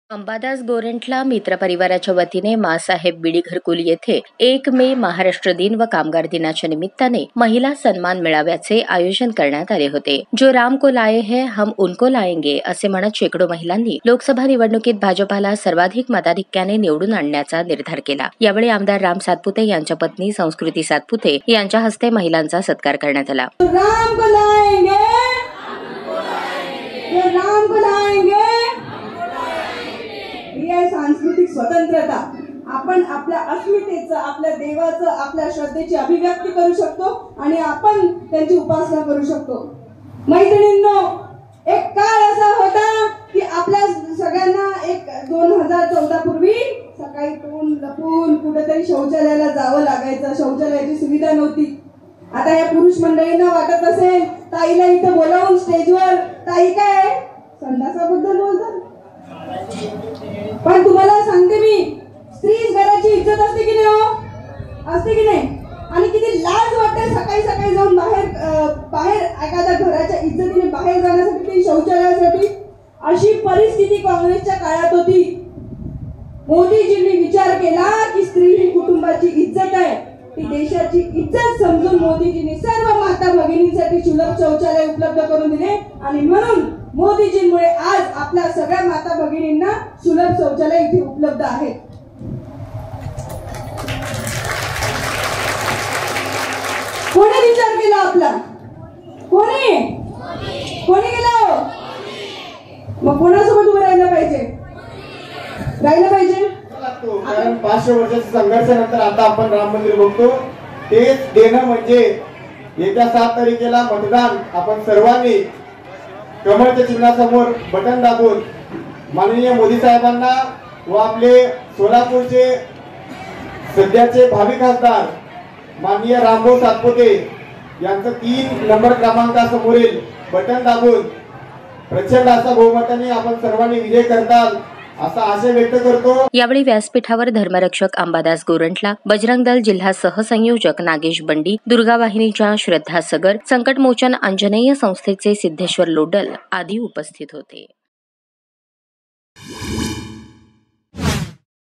अंबादास गोरंट्याल मित्र परिवाराच्या वतीने माँसाहेब बीडी घरकुल येथे 1 मे महाराष्ट्र दिन व कामगार दिनाच्या निमित्ताने महिला सन्मान मेळाव्याचे आयोजन करण्यात आले होते। जो राम को लाए हैं हम उनको लाएंगे असे म्हणत शेकडो महिलांनी लोकसभा निवडणुकीत भाजपाला सर्वाधिक मताधिक्याने निवडून आणण्याचा निर्धार केला। यावेळी आमदार राम सातपुते यांच्या पत्नी संस्कृती सातपुते यांच्या हस्ते महिलांचा सत्कार करण्यात आला। राम को लाएंगे, राम को लाएंगे। ही सांस्कृतिक स्वतंत्रता आपण आपल्या अस्मितेचं, आपल्या देवाचं, आपल्या श्रद्धेची अभिव्यक्ती करू शकतो आणि आपण त्यांची उपासना करू शकतो। मैत्रिणींनो, एक काळ असा होता की आपल्या सगळ्यांना 2014 पूर्वी सकाळी तोंड लपून कुठेतरी शौचालयाला जावं लागायचं, शौचालयाची सुविधा नव्हती। आता या पुरुष मंडळींना वाटत असेल ताईला इथं बोलावून स्टेजवर ताई काय संडासाबद्दल बोलतात, पण तुम्हाला सांगते मी, स्त्री घराची इज्जत असते की नाही हो, असते की नाही? आणि किती लाज वाटते सकाळी सकाळी जाऊन बाहेर एखाद्या घराच्या इज्जतीने बाहेर जाण्यासाठी, शौचालयासाठी। अशी परिस्थिती काँग्रेसच्या काळात होती। मोदीजींनी विचार केला की स्त्री ही कुटुंबाची इज्जत आहे, ती देशाची इज्जत समजून मोदीजींनी सर्व माता भगिनींसाठी सुलभ शौचालय उपलब्ध करून दिले आणि म्हणून मोदीजींमुळे आज आपल्या सगळ्या माता भगिनींना सुलभ शौचालय इथे उपलब्ध आहेत। कोणी विचार केला आपला? कोणी केला? मग कोणासोबत उभं राहिलं पाहिजे? कारण 500 वर्षाच्या संघर्षानंतर आता आपण राम मंदिर बघतो। तेच देणं म्हणजे येत्या 7 तारखेला मतदान आपण सर्वांनी कमळच्या चिन्हासमोर बटन दाबून माननीय मोदी साहेबांना व आपले सोलापूरचे सध्याचे भावी खासदार माननीय रामभाऊ सातपुते यांचं 3 नंबर क्रमांकासमोरील बटन दाबून प्रचंड असा बहुमताने आपण सर्वांनी विजय करताल असा आशय व्यक्त करतो। यावेळी व्यासपीठावर धर्मरक्षक अंबादास गोरंट्याल, बजरंग दल जिल्हा सहसंयोजक नागेश बंडी, दुर्गा वाहिनीच्या श्रद्धा सगर, संकटमोचन अंजनेय संस्थेचे सिद्धेश्वर लोडल आदी उपस्थित होते।